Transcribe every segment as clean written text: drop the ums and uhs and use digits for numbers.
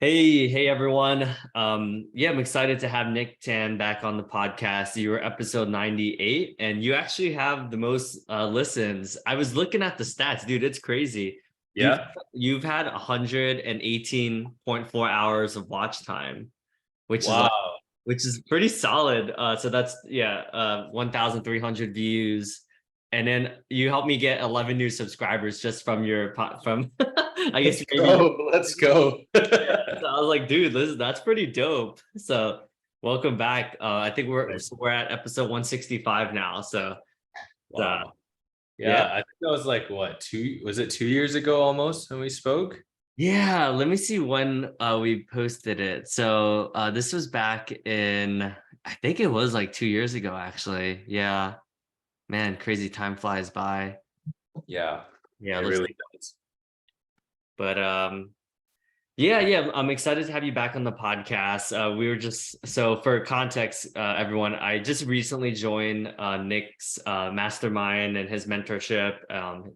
Hey everyone. I'm excited to have Nick Tan back on the podcast. You were episode 98 and you actually have the most listens. I was looking at the stats, dude, it's crazy. You've Yeah. you've had 118.4 hours of watch time, which is like Wow. which is pretty solid. So that's 1,300 views. And then you helped me get 11 new subscribers just from from I guess Let's maybe go. Let's go. yeah, so I was like, dude, that's pretty dope. So welcome back. I think we're at episode 165 now. So uh, Wow. yeah. Yeah, I think that was like was it 2 years ago almost when we spoke? Yeah, let me see when we posted it. So this was back in I think it was like 2 years ago actually. Yeah. Man, crazy time flies by. Yeah, Yeah, it looks really like does. but yeah, I'm excited to have you back on the podcast. We were just so for context, everyone, I just recently joined Nick's mastermind and his mentorship,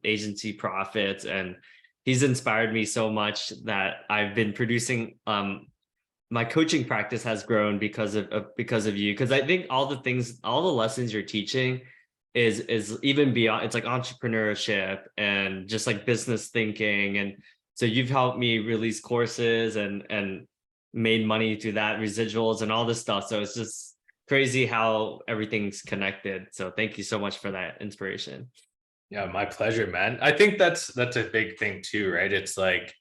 agency profits, and he's inspired me so much that I've been producing. My coaching practice has grown because of you. Because I think all the lessons you're teaching is even beyond. It's like entrepreneurship and just like business thinking and so you've helped me release courses and made money through that, residuals and all this stuff. So it's just crazy how everything's connected. So thank you so much for that inspiration. Yeah, my pleasure, man. I think that's a big thing too, right? It's like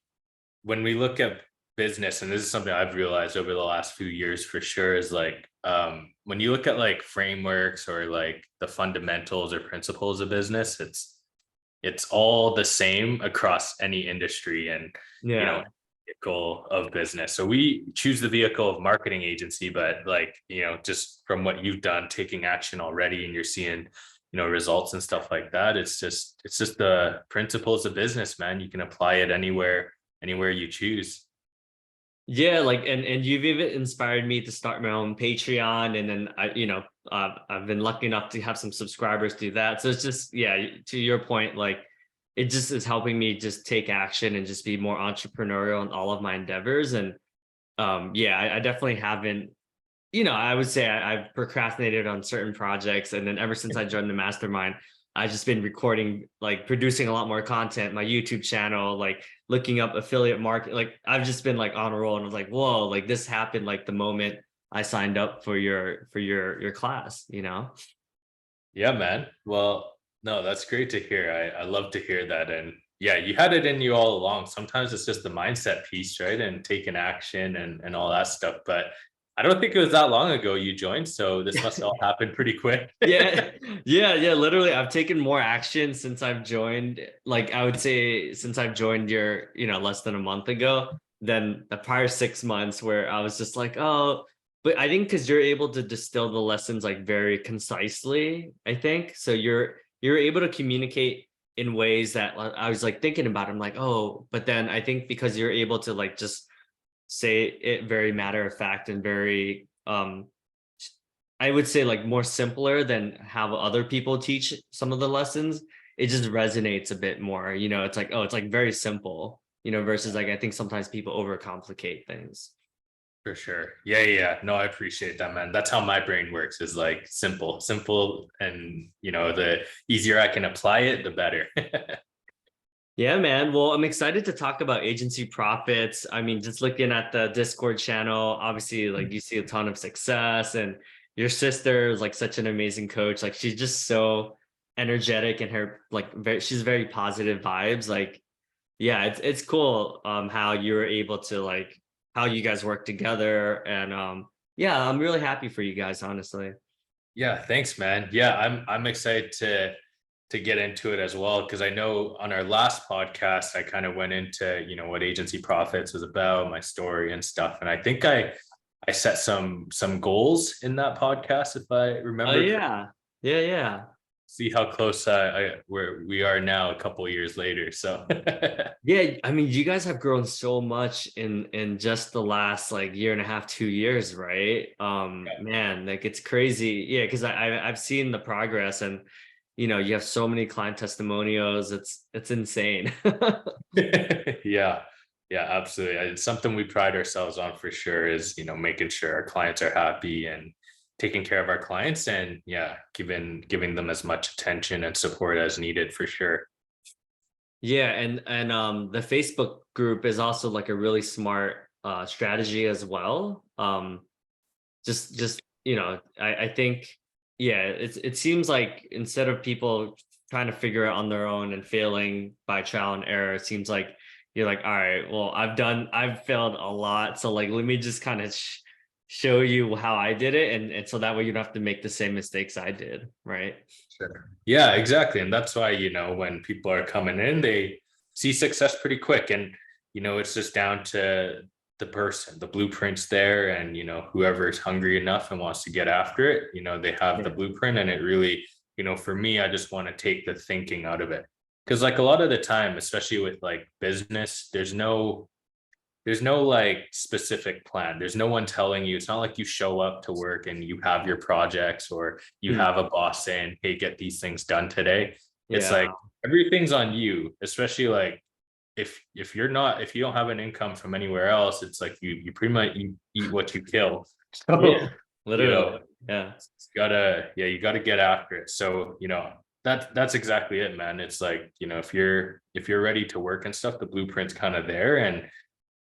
when we look at business, and this is something I've realized over the last few years for sure, is like when you look at like frameworks or like the fundamentals or principles of business, it's all the same across any industry and Yeah. vehicle of business. So we choose the vehicle of marketing agency, but like just from what you've done, taking action already, and you're seeing results and stuff like that. It's just the principles of business, man. You can apply it anywhere you choose. Yeah, like and you've even inspired me to start my own Patreon, and then I've been lucky enough to have some subscribers do that. So it's just yeah, to your point, like it just is helping me just take action and just be more entrepreneurial in all of my endeavors. And I definitely haven't I would say I've procrastinated on certain projects, and then ever since I joined the mastermind, I've just been recording, like producing a lot more content, my YouTube channel, like looking up affiliate market. Like I've just been like on a roll, and I was like, whoa, like this happened like the moment I signed up for your class, you know? Yeah, man. Well, no, that's great to hear. I love to hear that. And yeah, you had it in you all along. Sometimes it's just the mindset piece, right? And taking action and all that stuff. But I don't think it was that long ago you joined. So this must all happen pretty quick. Yeah, yeah. Literally, I've taken more action since I've joined. Like I would say, since I've joined your, less than a month ago, than the prior 6 months where I was just like, oh. But I think because you're able to distill the lessons like very concisely, I think so. You're able to communicate in ways that I was like thinking about. I'm like, oh, but then I think because you're able to like just say it very matter of fact and very I would say like more simpler than how other people teach some of the lessons. It just resonates a bit more. It's like, oh, it's like very simple, versus like I think sometimes people overcomplicate things. For sure. Yeah, yeah, yeah. No, I appreciate that, man. That's how my brain works, is like simple, and the easier I can apply it, the better. Yeah, man. Well, I'm excited to talk about agency profits. I mean, just looking at the Discord channel, obviously, like you see a ton of success, and your sister is like such an amazing coach. Like she's just so energetic and her like she's very positive vibes. Like, yeah, it's cool how you were able to like how you guys work together. And yeah, I'm really happy for you guys, honestly. Yeah, thanks, man. Yeah, I'm excited to get into it as well, because I know on our last podcast I kind of went into what agency profits was about, my story and stuff, and I think I set some goals in that podcast, if I Oh remember. yeah. Yeah. See how close where we are now a couple of years later. So Yeah, I mean, you guys have grown so much in just the last like year and a half, 2 years, right? Man, like it's crazy. Yeah, because I've seen the progress, and you have so many client testimonials. It's insane. yeah, Yeah, absolutely. It's something we pride ourselves on for sure is, making sure our clients are happy and taking care of our clients, and yeah, giving them as much attention and support as needed for sure. Yeah, and the Facebook group is also like a really smart strategy as well. Just I think, yeah, it seems like instead of people trying to figure it on their own and failing by trial and error, it seems like you're like, all right, well, I've failed a lot, so like let me just kind of show you how I did it, and so that way you don't have to make the same mistakes I did, right? Sure. Yeah, exactly. And that's why, when people are coming in, they see success pretty quick. And, it's just down to the person, the blueprint's there. And, whoever is hungry enough and wants to get after it, they have the Yeah. blueprint. And it really, for me, I just want to take the thinking out of it. Because, like, a lot of the time, especially with like business, there's no like specific plan. There's no one telling you. It's not like you show up to work and you have your projects, or you Mm, have a boss saying, hey, get these things done today. It's yeah. like everything's on you, especially like if you don't have an income from anywhere else, it's like you pretty much eat what you kill. So, Yeah. you Literally. know, Yeah. you gotta get after it. So, that's exactly it, man. It's like, if you're ready to work and stuff, the blueprint's kind of there. And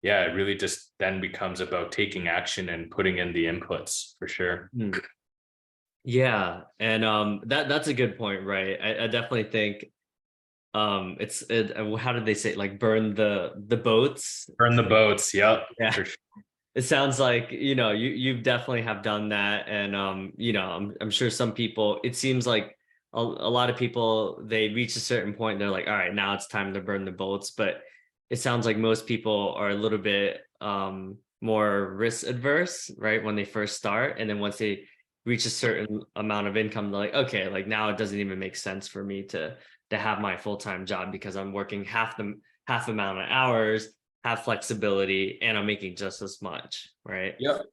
yeah, it really just then becomes about taking action and putting in the inputs for sure. Mm. Yeah, and that's a good point, right? I definitely think how did they say it? Like burn the boats. Burn the boats. Yep, Yeah. for sure. It sounds like, you definitely have done that, and I'm sure some people, it seems like a lot of people, they reach a certain point, they're like, all right, now it's time to burn the boats, but it sounds like most people are a little bit more risk adverse, right, when they first start, and then once they reach a certain amount of income, they're like, okay, like now it doesn't even make sense for me to have my full-time job because I'm working half amount of hours, have flexibility, and I'm making just as much, right? Yep.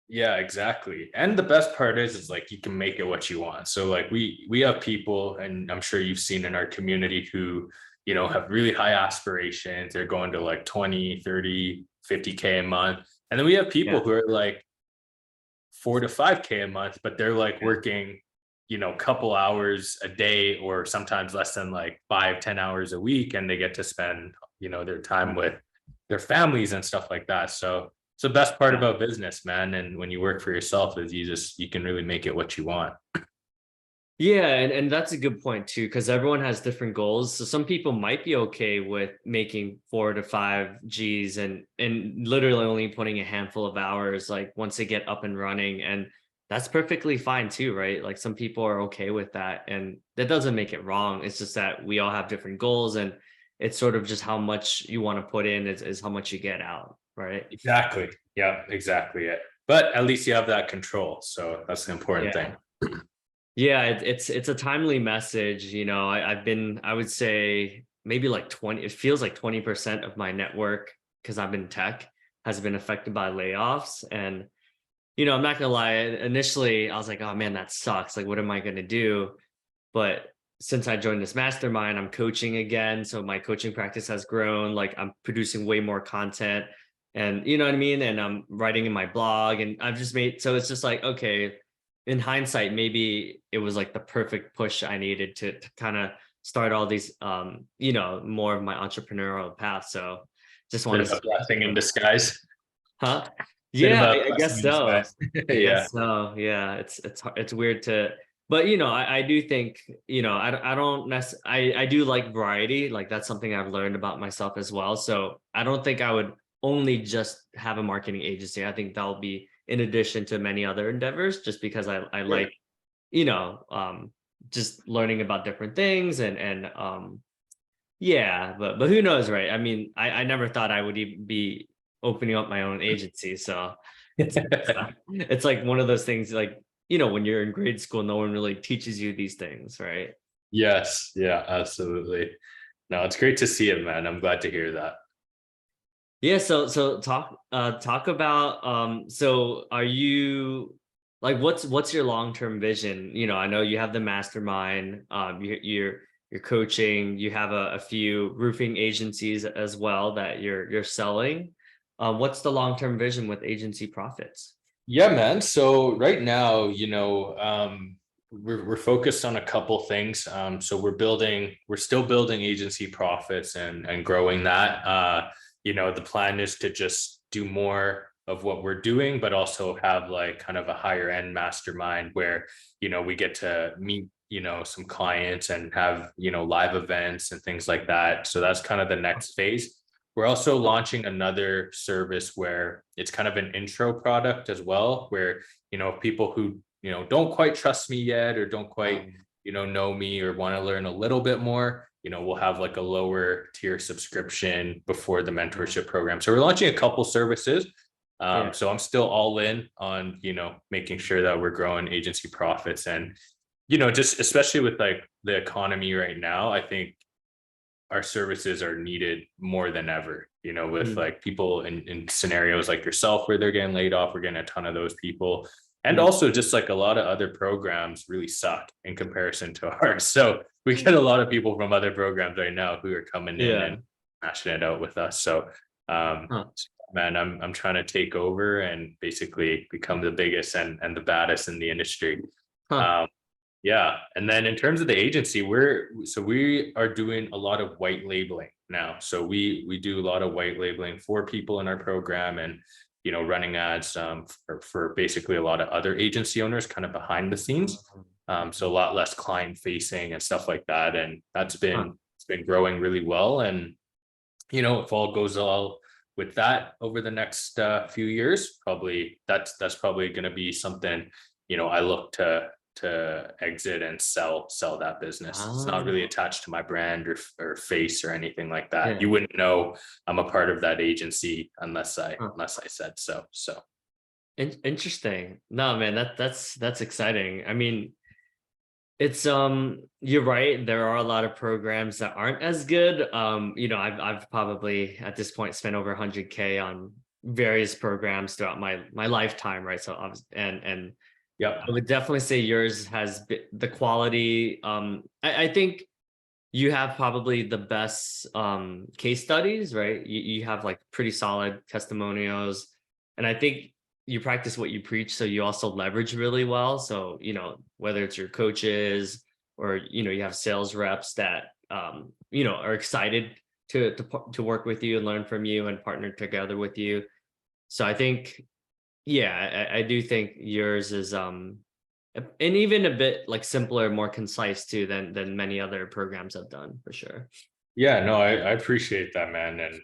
Yeah, exactly. And the best part is like you can make it what you want. So like we have people, and I'm sure you've seen in our community, who, have really high aspirations. They're going to like 20, 30, 50K a month. And then we have people Yeah. who are like 4 to 5K a month, but they're like Yeah. working, couple hours a day, or sometimes less than like 5, 10 hours a week, and they get to spend, their time with their families and stuff like that. So it's the best part Yeah. about business, man. And when you work for yourself, is you can really make it what you want. Yeah, and that's a good point too, because everyone has different goals. So some people might be okay with making 4 to 5 G's and literally only putting a handful of hours, like once they get up and running, and that's perfectly fine too, right? Like some people are okay with that, and that doesn't make it wrong. It's just that we all have different goals, and it's sort of just how much you want to put in is how much you get out, right? Exactly. Yeah, exactly it. But at least you have that control. So that's the important Yeah. thing. Yeah, it's a timely message. I would say maybe like 20, it feels like 20% of my network, because I'm in tech, has been affected by layoffs. And, I'm not gonna lie, initially I was like, oh man, that sucks. Like, what am I gonna do? But since I joined this mastermind, I'm coaching again. So my coaching practice has grown. Like I'm producing way more content, and you know what I mean? And I'm writing in my blog, and I've just made, so it's just like, okay, in hindsight, maybe it was like the perfect push I needed to kind of start all these, more of my entrepreneurial path. So just Bit want of a to, blessing in disguise. huh? Bit of Yeah, a I blessing guess in so. disguise. I Yeah. guess so. Yeah, it's weird to, but I do think, I don't I do like variety. Like that's something I've learned about myself as well. So I don't think I would only just have a marketing agency. I think that'll be in addition to many other endeavors, just because I Sure. like, you know, um, just learning about different things, and yeah, but who knows, right? I mean, I never thought I would even be opening up my own agency. So it's like one of those things, like, when you're in grade school, no one really teaches you these things, right? Yes. Yeah, absolutely. No, it's great to see it, man. I'm glad to hear that. Yeah, so talk about, so are you, like, what's your long-term vision? I know you have the mastermind, you're you're coaching, you have a few roofing agencies as well that you're selling. What's the long-term vision with agency profits? Yeah, man. So right now, we're focused on a couple things. So we're still building agency profits and growing that. The plan is to just do more of what we're doing, but also have like kind of a higher end mastermind where, we get to meet, some clients and have, live events and things like that. So that's kind of the next phase. We're also launching another service where it's kind of an intro product as well, where, people who, don't quite trust me yet or don't quite, know me or want to learn a little bit more, we'll have like a lower tier subscription before the mentorship program. So we're launching a couple services. Yeah. So I'm still all in on, making sure that we're growing agency profits and, just especially with like the economy right now, I think our services are needed more than ever, with Mm, like people in scenarios like yourself where they're getting laid off. We're getting a ton of those people. And mm, also just like a lot of other programs really suck in comparison to ours. So we get a lot of people from other programs right now who are coming in and yeah. mashing it out with us. So Huh. man, I'm trying to take over and basically become the biggest and the baddest in the industry. Huh. Um, yeah. And then in terms of the agency, we are doing a lot of white labeling now. So we do a lot of white labeling for people in our program and, running ads for basically a lot of other agency owners kind of behind the scenes. So a lot less client facing and stuff like that. And Huh. it's been growing really well. And, if all goes well with that over the next few years, probably that's probably going to be something, I look to exit and sell that business. It's not Ah, really attached to my brand or face or anything like that. yeah. You wouldn't know I'm a part of that agency unless I Huh. said so. So Interesting. No, man, that's exciting. I mean, it's you're right. There are a lot of programs that aren't as good. I've probably at this point spent over 100K on various programs throughout my lifetime, right? So and yep. I would definitely say yours has the quality. I think you have probably the best case studies, right? You have like pretty solid testimonials, and I think you practice what you preach, so you also leverage really well. So whether it's your coaches or you have sales reps that are excited to work with you and learn from you and partner together with you. So I think, yeah, I do think yours is and even a bit like simpler, more concise too than many other programs have done for sure. Yeah, no, I appreciate that, man. And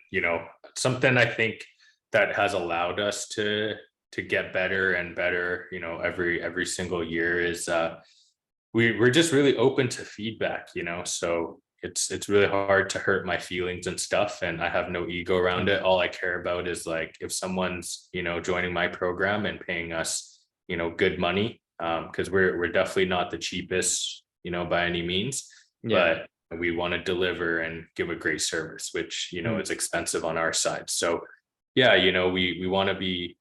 something I think that has allowed us to get better and better, every single year is we're just really open to feedback, so it's really hard to hurt my feelings and stuff, and I have no ego around it. All I care about is like if someone's joining my program and paying us good money, because we're definitely not the cheapest by any means, Yeah. but we want to deliver and give a great service, which Mm, is expensive on our side. So yeah, we want to be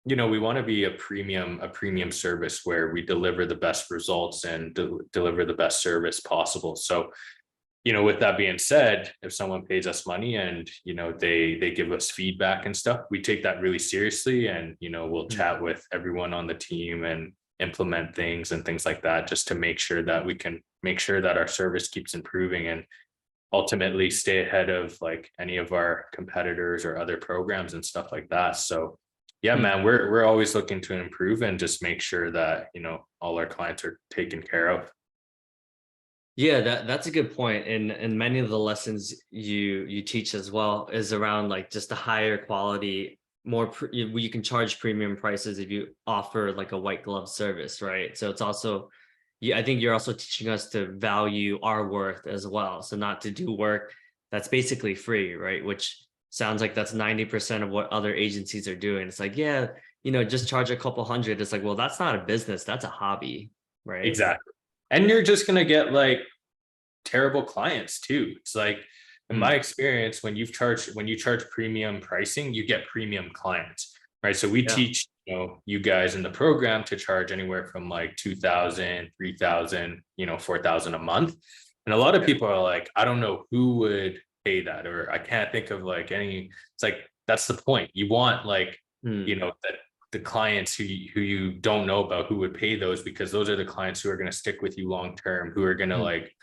we want to be a premium service where we deliver the best results and deliver the best service possible. So, with that being said, if someone pays us money and, they give us feedback and stuff, we take that really seriously and, we'll mm, chat with everyone on the team and implement things and things like that, just to make sure that we can make sure that our service keeps improving and ultimately stay ahead of like any of our competitors or other programs and stuff like that. So yeah, mm. man, we're always looking to improve and just make sure that, all our clients are taken care of. Yeah, that's a good point. And many of the lessons you teach as well is around like just a higher quality, you can charge premium prices if you offer like a white glove service, right? So it's also, yeah, I think you're also teaching us to value our worth as well. So not to do work that's basically free, right? Which sounds like that's 90% of what other agencies are doing. It's like, yeah, just charge a couple hundred. It's like, well, that's not a business, that's a hobby, right? Exactly. And you're just gonna get like terrible clients too. It's like in my Mm, experience, when you charge premium pricing, you get premium clients, right? So we yeah. teach, you guys in the program to charge anywhere from like 2,000, 3,000, 4,000 a month. And a lot of people are like, I don't know who would pay that, or I can't think of like any. It's like that's the point. You want like, Hmm. that the clients who you don't know about who would pay those, because those are the clients who are going to stick with you long term, who are going to Hmm. like,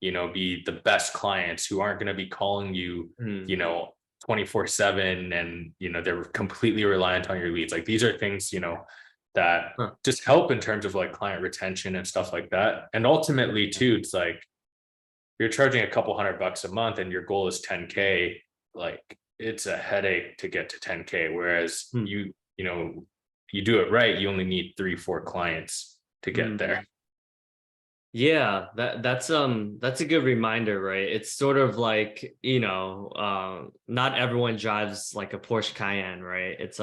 be the best clients, who aren't going to be calling you, Hmm. 24/7, and they're completely reliant on your leads. Like these are things, that Huh. just help in terms of like client retention and stuff like that. And ultimately too, it's like you're charging a couple $100 a month and your goal is 10K, like it's a headache to get to 10K. Whereas Hmm. you do it right, you only need 3, 4 clients to get Hmm. there. Yeah, that's a good reminder, right? It's sort of like, not everyone drives like a Porsche Cayenne, right? It's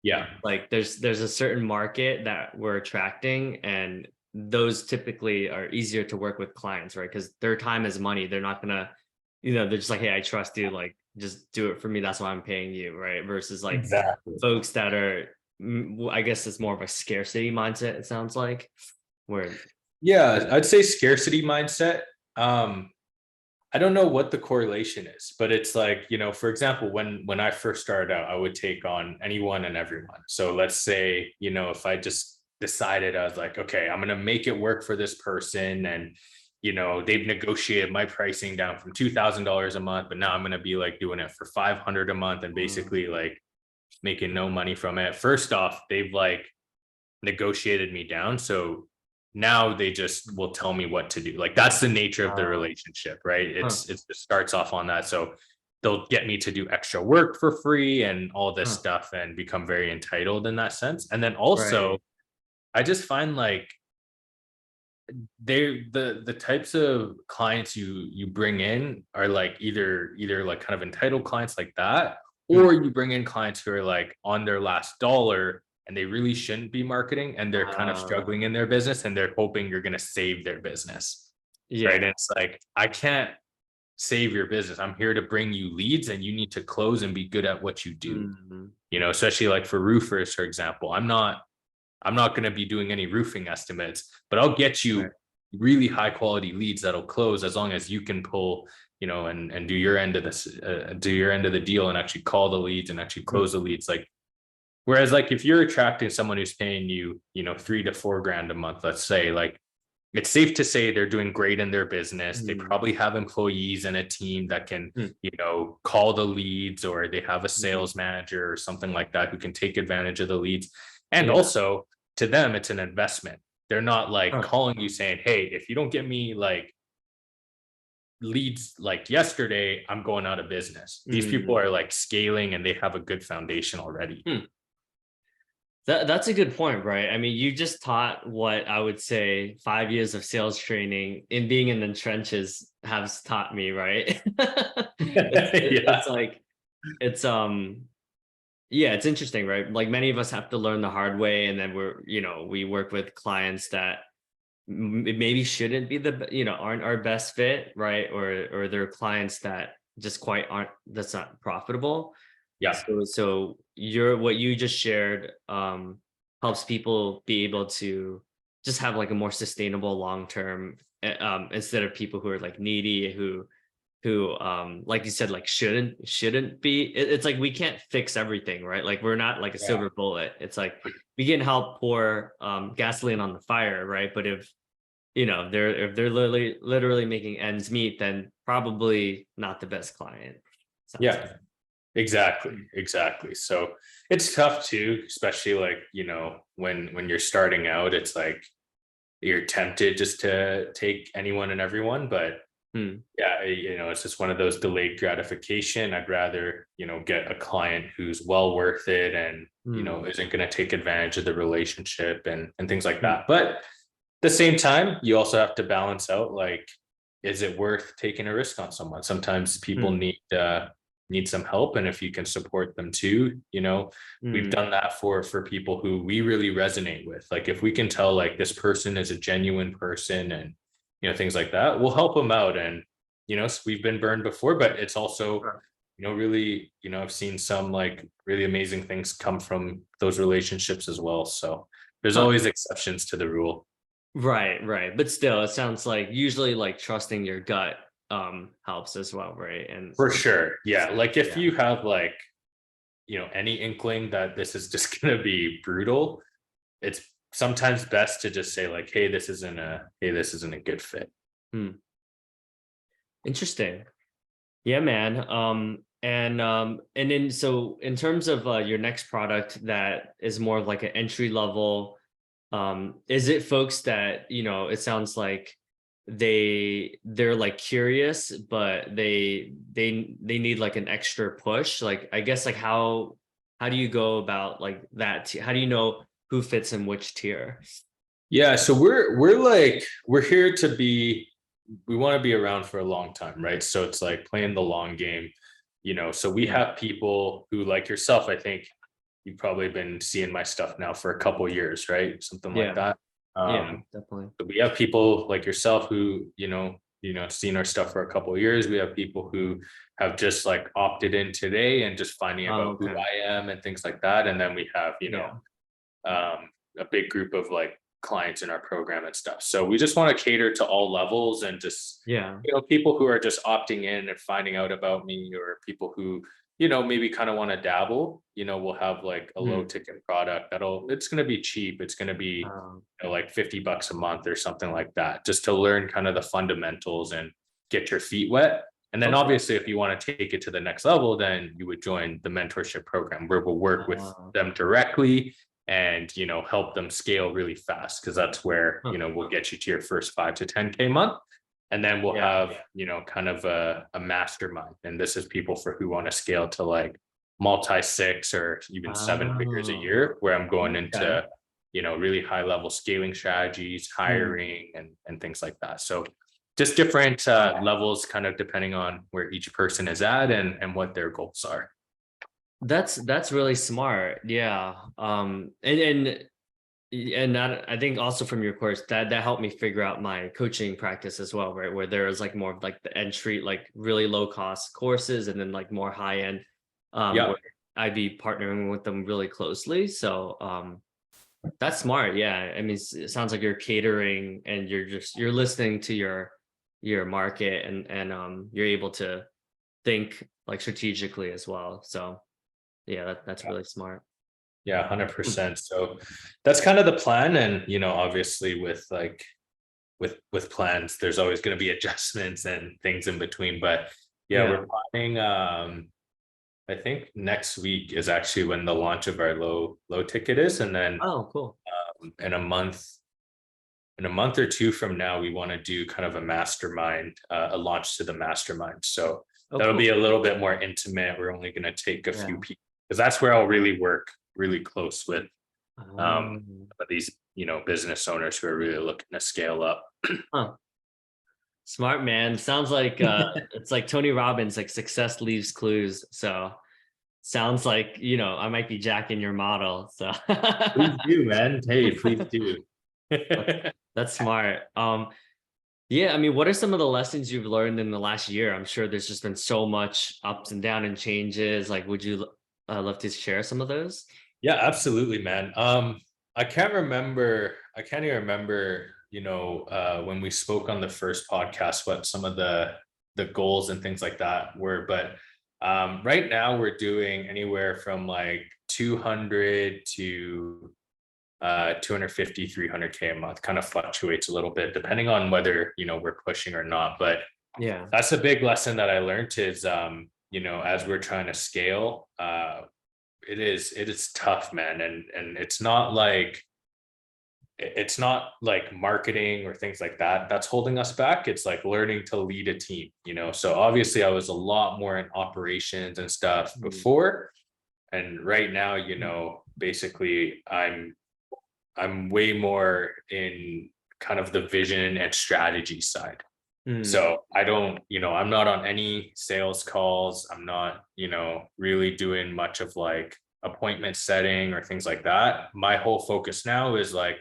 Yeah, like there's a certain market that we're attracting, and those typically are easier to work with clients, right? Because their time is money. They're not gonna, they're just like, hey, I trust you, like just do it for me. That's why I'm paying you, right? Versus like exactly. folks that are, I guess it's more of a scarcity mindset. It sounds like where. Yeah, I'd say scarcity mindset. Um, I don't know what the correlation is, but it's like, for example, when I first started out, I would take on anyone and everyone. So let's say, if I just decided, I was like, okay, I'm going to make it work for this person, and they've negotiated my pricing down from $2,000 a month, but now I'm going to be like doing it for 500 a month and Mm, basically like making no money from it. First off, they've like negotiated me down. So now they just will tell me what to do. Like that's the nature of the uh, relationship, right? huh, It starts off on that. So they'll get me to do extra work for free and all this huh, stuff and become very entitled in that sense. And then also right. I just find like the types of clients you bring in are like either like kind of entitled clients like that, Mm, or you bring in clients who are like on their last dollar and they really shouldn't be marketing, and they're kind of uh, struggling in their business and they're hoping you're going to save their business, right? yeah. And it's like, I can't save your business. I'm here to bring you leads, and you need to close and be good at what you do, Mhm. especially like for roofers, for example. I'm not going to be doing any roofing estimates, but I'll get Right. you really high quality leads that'll close, as long as you can pull, and do your end of this, do your end of the deal, and actually call the leads and actually Mm, close the leads. Like, whereas like if you're attracting someone who's paying you, 3 to 4 grand a month, let's say, like it's safe to say they're doing great in their business. They mm, probably have employees and a team that can, mm, call the leads, or they have a mhm. sales manager or something like that who can take advantage of the leads. And Yeah. also, to them, it's an investment. They're not like Huh. calling you saying, hey, if you don't get me like leads like yesterday, I'm going out of business. These people Mm. are like scaling and they have a good foundation already. Hmm. That's a good point, right? I mean, you just taught what I would say 5 years of sales training in being in the trenches has taught me, right? It's Yeah. like it's yeah, it's interesting, right? Like many of us have to learn the hard way, and then we work with clients that maybe shouldn't be aren't our best fit, right? Or they're clients that just quite aren't that's not profitable. Yeah. So what you just shared helps people be able to just have like a more sustainable long term, instead of people who are like needy, who like you said, like shouldn't be. It's like we can't fix everything, right? Like we're not like a Yeah. silver bullet. It's like we can help pour gasoline on the fire, right? But if they're literally making ends meet, then probably not the best client. Sounds Yeah. Exactly. So it's tough too, especially like, when you're starting out, it's like you're tempted just to take anyone and everyone. But good. yeah, it's just one of those delayed gratification. I'd rather, get a client who's well worth it, and, Hmm. isn't going to take advantage of the relationship and things like Hmm. that. But at the same time, you also have to balance out, like, is it worth taking a risk on someone? Sometimes people Hmm. need some help, and if you can support them too, we've Hmm. done that for people who we really resonate with. Like if we can tell like this person is a genuine person, and things like that, we'll help them out. And we've been burned before, but it's also, Sure. really, I've seen some like really amazing things come from those relationships as well. So there's Huh. always exceptions to the rule. Right. But still, it sounds like usually like trusting your gut helps as well, right? And For sure. Yeah. Like if yeah. you have like, any inkling that this is just going to be brutal, it's sometimes best to just say like, hey, this isn't a good fit. Hmm. Interesting. Yeah, man. And then so in terms of your next product that is more of like an entry level, is it folks that, it sounds like they're like curious, but they need like an extra push. Like I guess like how do you go about like that? How do you know who fits in which tier? Yeah, so we're here to be, we want to be around for a long time, right? So it's like playing the long game, so we Yeah. have people who like yourself, I think you've probably been seeing my stuff now for a couple years, right? Something like Yeah. that. Yeah, Um, definitely. but we have people like yourself who, seen our stuff for a couple of years. We have people who have just like opted in today and just finding Oh, about who okay. I am and things like that. And then we have, Yeah. a big group of like clients in our program and stuff. So we just want to cater to all levels and just, Yeah. people who are just opting in and finding out about me, or people who, maybe kind of want to dabble, we'll have like a low Hmm. ticket product it's going to be cheap. It's going to be, Um, like $50 a month or something like that, just to learn kind of the fundamentals and get your feet wet. And then okay. obviously, if you want to take it to the next level, then you would join the mentorship program where we'll work with them directly and help them scale really fast, because that's where Huh. we'll get you to your first 5 to 10K month. And then we'll Yeah. have kind of a mastermind, and this is people for who want to scale to like multi six or even 7 figures a Oh, year, where I'm going okay. into really high level scaling strategies, Hmm. hiring, and things like that. So just different levels, kind of depending on where each person is at and what their goals are. That's really smart. Yeah. And that I think also from your course that helped me figure out my coaching practice as well, right? Where there is like more of like the entry, like really low cost courses, and then like more high end, Yeah. where I'd be partnering with them really closely. So that's smart. Yeah. I mean, it sounds like you're catering and you're listening to your market, and you're able to think like strategically as well. So yeah, that's really smart. Yeah, Hmm. 100%. So that's kind of the plan. And, obviously with like with plans, there's always going to be adjustments and things in between. But yeah, Yeah. we're planning I think next week is actually when the launch of our low ticket is. And then Oh, cool. in a month or two from now, we want to do kind of a mastermind, a launch to the mastermind. So Oh, that'll be cool. a little bit more intimate. We're only going to take a few Yeah. people, because that's where I'll really work really close with Um, these business owners who are really looking to scale up. huh. Smart man. Sounds like it's like Tony Robbins, like success leaves clues. So sounds like, I might be jacking your model. So Please do, man. Hey, please do. that's that's smart. Yeah, I mean, what are some of the lessons you've learned in the last year? I'm sure there's just been so much ups and down and changes. Like, would you love to share some of those? Yeah, absolutely, man. I can't even remember, when we spoke on the first podcast, what some of the goals and things like that were. But right now we're doing anywhere from like 200 to 250, 300K a month. Kind of fluctuates a little bit depending on whether, we're pushing or not. But Yeah. that's a big lesson that I learned is, as we're trying to scale, it is tough, man. And it's not like marketing or things like that that's holding us back. It's like learning to lead a team, so obviously I was a lot more in operations and stuff Mm, before. And right now, mm, basically I'm way more in kind of the vision and strategy side. mm, So I don't, I'm not on any sales calls. I'm not, really doing much of like appointment setting or things like that. My whole focus now is like,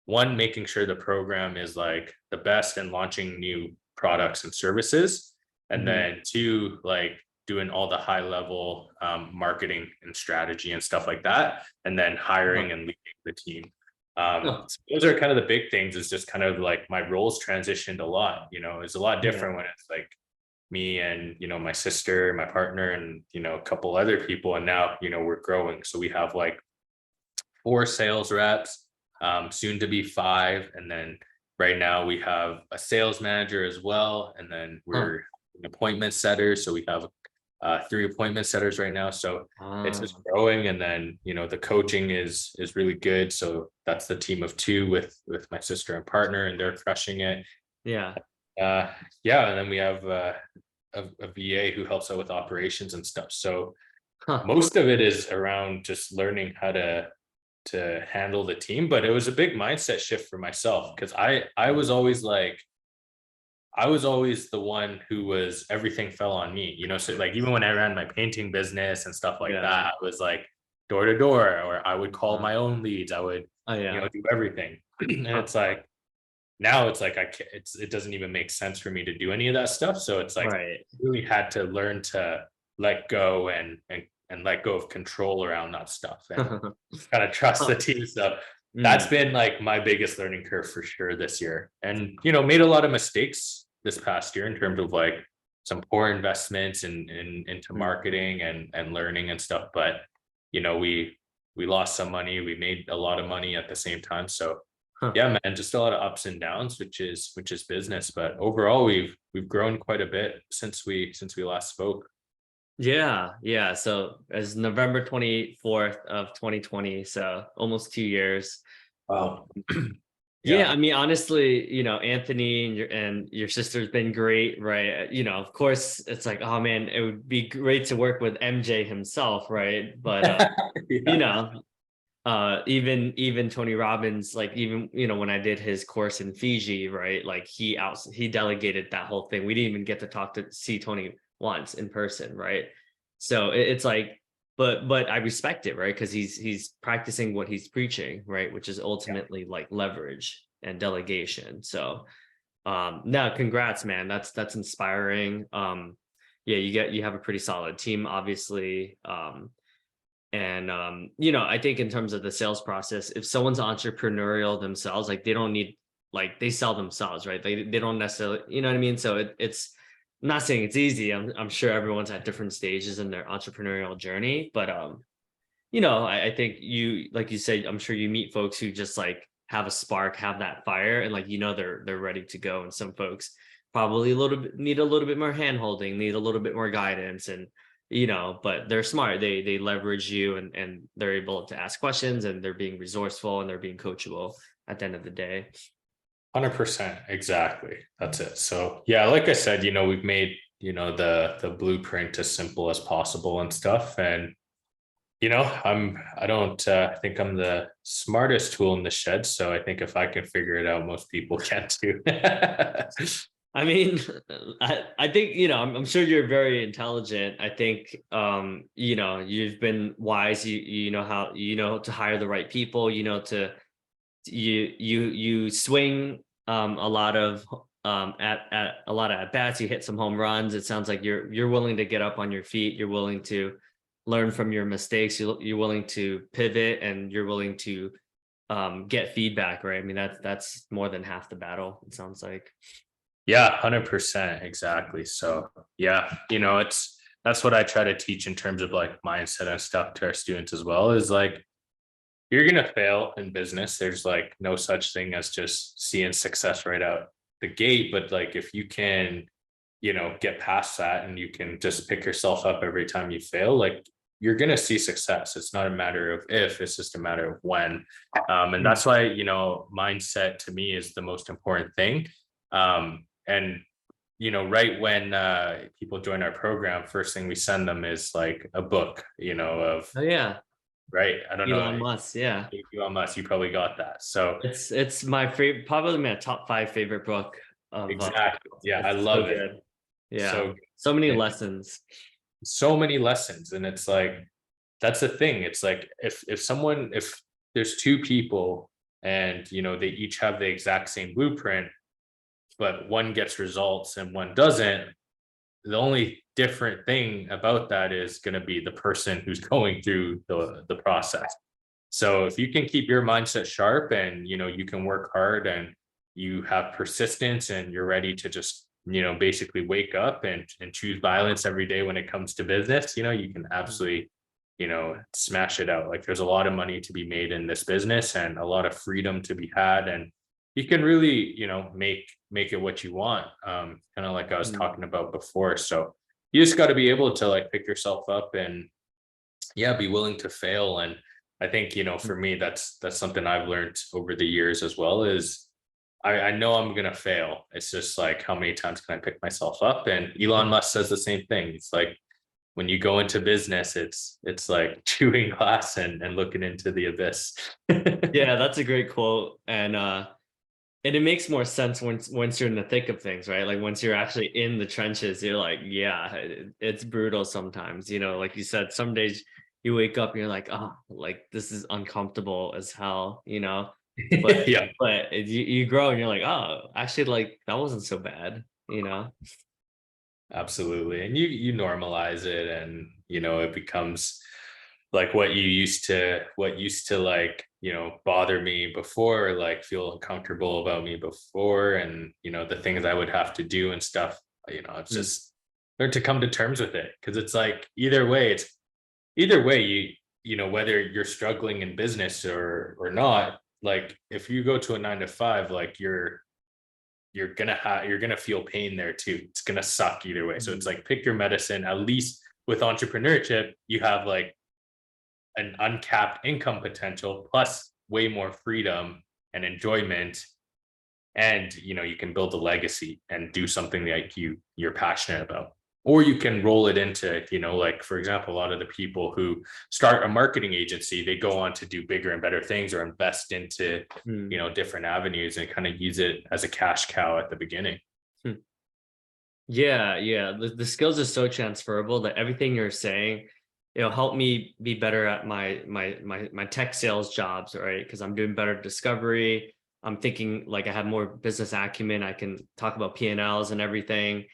one, making sure the program is like the best and launching new products and services. And mhm. then two, like doing all the high level marketing and strategy and stuff like that. And then Huh. hiring and leading the team. Huh. So those are kind of the big things. Is just kind of like my roles transitioned a lot. It's a lot Yeah. different when it's like me and my sister, my partner, and a couple other people. And now we're growing, so we have like 4 sales reps, soon to be 5, and then right now we have a sales manager as well, and then Huh. we're an appointment setters, so we have 3 appointment setters right now. So it's just Ah, growing, and then the coaching is really good. So that's the team of 2 with my sister and partner, and they're crushing it. yeah. Uh, yeah, and then we have a VA who helps out with operations and stuff. So Huh. most of it is around just learning how to handle the team, but it was a big mindset shift for myself because I was always the one who was everything fell on me, so like even when I ran my painting business and stuff like Yeah. that, I was like door to door, or I would call Uh, my own leads, I would oh yeah. do everything. And Huh. it's like now it's like it doesn't even make sense for me to do any of that stuff. So it's like Right. really had to learn to let go and let go of control around that stuff and kind of trust the Huh. team. So that's Mm, been like my biggest learning curve for sure this year. And made a lot of mistakes this past year in terms of like some poor investments into mm. marketing and learning and stuff. But we lost some money, we made a lot of money at the same time. So Huh. yeah, man, just a lot of ups and downs, which is business. But overall, we've grown quite a bit since we last spoke. Yeah, yeah. So it's November 24th of 2020, so almost 2 years. Wow. Yeah, Yeah. I mean, honestly, Anthony and your sister's been great, right? Of course, it's like, oh man, it would be great to work with MJ himself, right? But you Yeah. know, even Tony Robbins, like even when I did his course in Fiji, right? Like he delegated that whole thing. We didn't even get to talk to see Tony once in person, right? So it's like, but I respect it, right? Because he's practicing what he's preaching, right? Which is Yeah. ultimately like leverage and delegation. So no, congrats, man. That's inspiring. Yeah, you have a pretty solid team, obviously. And I think in terms of the sales process, if someone's entrepreneurial themselves, like they don't need, like they sell themselves, right? They don't necessarily, you know what I mean? So it's I'm not saying it's easy. I'm sure everyone's at different stages in their entrepreneurial journey, but I think you, like you said, I'm sure you meet folks who just like have a spark, have that fire, and like they're ready to go. And some folks probably need a little bit more hand holding, need a little bit more guidance, and but they're smart. They leverage you, and they're able to ask questions, and they're being resourceful, and they're being coachable at the end of the day. 100%. Exactly. That's it. So yeah, like I said, we've made, the blueprint as simple as possible and stuff. And I don't think I'm the smartest tool in the shed. So I think if I can figure it out, most people can too. I mean, I think, I'm sure you're very intelligent. I think, you've been wise. You know how, to hire the right people, you swing a lot of at a lot of at bats. You hit some home runs. It sounds like you're willing to get up on your feet. You're willing to learn from your mistakes. You're willing to pivot, and you're willing to get feedback, right? I mean, that's more than half the battle, it sounds like. Yeah, 100%. Exactly. So yeah, that's what I try to teach in terms of like mindset and stuff to our students as well, is like you're gonna fail in business. There's like no such thing as just seeing success right out the gate. But like if you can, get past that and you can just pick yourself up every time you fail, like you're gonna see success. It's not a matter of if, it's just a matter of when. And Mm. that's why, mindset to me is the most important thing. And right when people join our program, first thing we send them is like a book, of Oh yeah, right. I don't know. Elon Musk. Yeah, Elon Musk, you probably got that. So it's my favorite, probably my top five favorite book of. exactly. Yeah, I It's so love it. good. Yeah, So so many and lessons. so many lessons. And it's like that's the thing. It's like if there's 2 people and they each have the exact same blueprint, but one gets results and one doesn't, the only different thing about that is going to be the person who's going through the process. So if you can keep your mindset sharp and you can work hard and you have persistence and you're ready to just basically wake up and choose violence every day when it comes to business, you can absolutely smash it out. Like there's a lot of money to be made in this business and a lot of freedom to be had, and you can really make it what you want, kind of like I was Mm, talking about before. So you just got to be able to like pick yourself up and yeah, be willing to fail. And I think for mm, me that's something I've learned over the years as well, is I know I'm gonna fail. It's just like how many times can I pick myself up? And Elon mm. Musk says the same thing. It's like when you go into business, it's like chewing glass and looking into the abyss. Yeah, that's a great quote. And it makes more sense once you're in the thick of things, right? Like once you're actually in the trenches, you're like, yeah, it's brutal sometimes. Like you said, some days you wake up and you're like, oh, like this is uncomfortable as hell. But Yeah, you grow and you're like, oh, actually, like that wasn't so bad. absolutely. And you normalize it, and it becomes like what used to like bother me before, like feel uncomfortable about me before, and the things I would have to do and stuff. It's Mm, just learn to come to terms with it, because it's like either way whether you're struggling in business or not, like if you go to a 9 to 5, like you're gonna feel pain there too. It's gonna suck either way. So it's mm, like pick your medicine. At least with entrepreneurship, you have like an uncapped income potential plus way more freedom and enjoyment, and you can build a legacy and do something like you're passionate about. Or you can roll it into like for example, a lot of the people who start a marketing agency, they go on to do bigger and better things or invest into mm, different avenues and kind of use it as a cash cow at the beginning. mm. Yeah, yeah. The skills are so transferable that everything you're saying, it'll help me be better at my tech sales jobs, right? Because I'm doing better discovery. I'm thinking like I have more business acumen. I can talk about P&Ls and everything.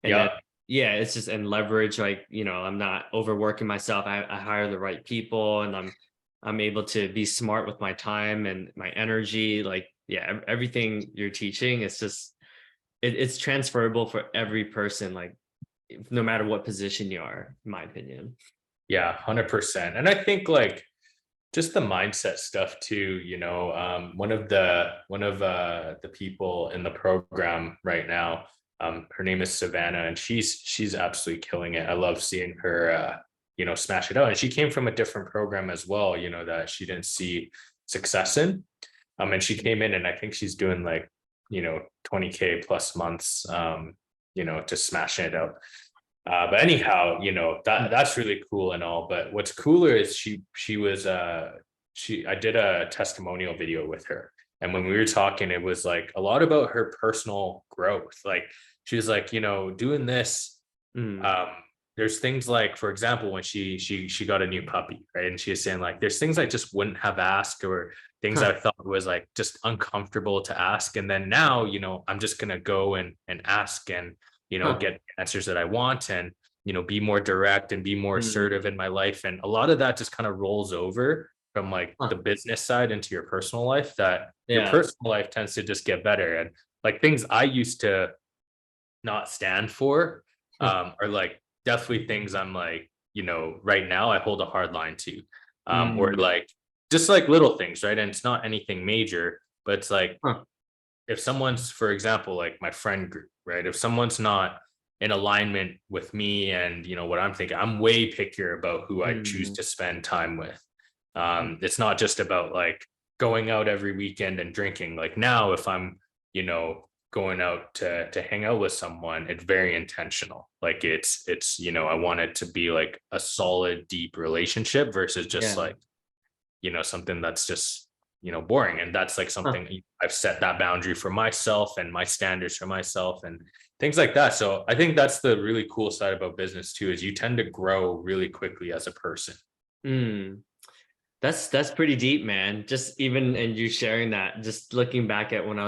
And then Yeah. yeah, it's just and leverage, like, I'm not overworking myself. I hire the right people and I'm able to be smart with my time and my energy. Like, yeah, everything you're teaching, it's just it's transferable for every person, like no matter what position you are, in my opinion. Yeah, 100%. And I think like just the mindset stuff too, one of the people in the program right now, her name is Savannah, and she's absolutely killing it. I love seeing her smash it out. And she came from a different program as well, that she didn't see success in. And she came in and I think she's doing like 20K plus months, just smashing it out. But anyhow, Mm, that's really cool and all. But what's cooler is she was I did a testimonial video with her. And when we were talking, it was like a lot about her personal growth. Like she was like, doing this, mm, um, there's things like, for example, when she got a new puppy, right? And she was saying like there's things I just wouldn't have asked, or things huh, I thought was like just uncomfortable to ask. And then now, I'm just gonna go and ask and huh, get answers that I want, and be more direct and be more mm, assertive in my life. And a lot of that just kind of rolls over from like the huh, business side into your personal life, that your yeah, personal life tends to just get better. And like things I used to not stand for, huh, are like definitely things I'm like, right now I hold a hard line to. Or mm, like just like little things, right? And it's not anything major, but it's like huh, if someone's, for example, like my friend group, right? If someone's not in alignment with me and what I'm thinking, I'm way pickier about who I choose mm, to spend time with. mm, It's not just about like going out every weekend and drinking. Like now, if I'm, you know, going out to hang out with someone, it's very intentional. Like it's I want it to be like a solid, deep relationship versus just yeah, like something that's just boring. And that's like huh. something I've set that boundary for myself and my standards for myself and things like that. So I think that's the really cool side about business too, is you tend to grow really quickly as a person. Mm. That's pretty deep, man. Just even and you sharing that, just looking back at when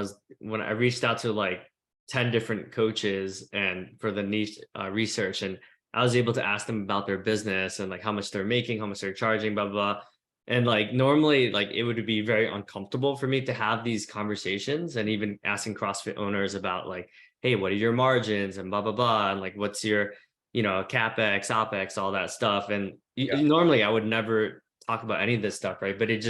I reached out to like 10 different coaches and for the niche research, and I was able to ask them about their business and like how much they're making, how much they're charging, blah blah. Blah. And like normally, like it would be very uncomfortable for me to have these conversations and even asking CrossFit owners about like, hey, what are your margins and blah blah blah, and like what's your, capex, opex, all that stuff. And Yeah. normally I would never talk about any of this stuff, right? But it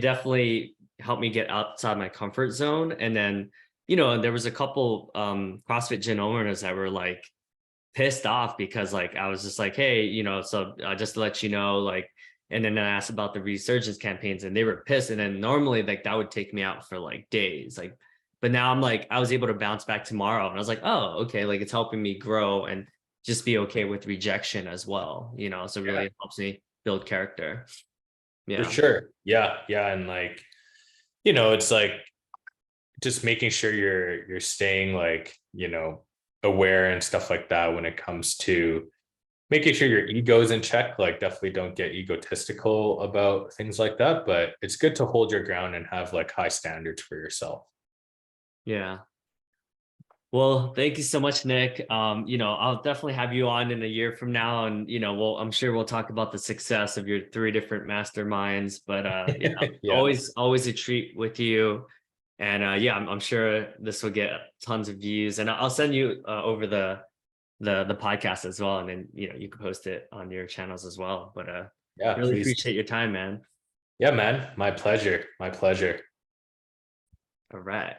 definitely helped me get outside my comfort zone. And then, there was a couple CrossFit gym owners that were like pissed off because like I was just like, hey, so just to let you know, like, and then I asked about the resurgence campaigns and they were pissed. And then normally like that would take me out for like days. Like, but now I'm like, I was able to bounce back tomorrow. And I was like, oh, okay, like it's helping me grow and just be okay with rejection as well, so Yeah, really it helps me build character. for Yeah. sure. Yeah, yeah. And like, it's like just making sure you're staying like, aware and stuff like that when it comes to making sure your ego is in check. Like definitely don't get egotistical about things like that, but it's good to hold your ground and have like high standards for yourself. Yeah. Well, thank you so much, Nick. I'll definitely have you on in a year from now, and I'm sure we'll talk about the success of your three different masterminds. But yeah, Yeah, always a treat with you, and yeah, I'm sure this will get tons of views, and I'll send you over the podcast as well, and then you can post it on your channels as well. But yeah, really please. appreciate your time, man. Yeah, man, my pleasure, my pleasure. All right.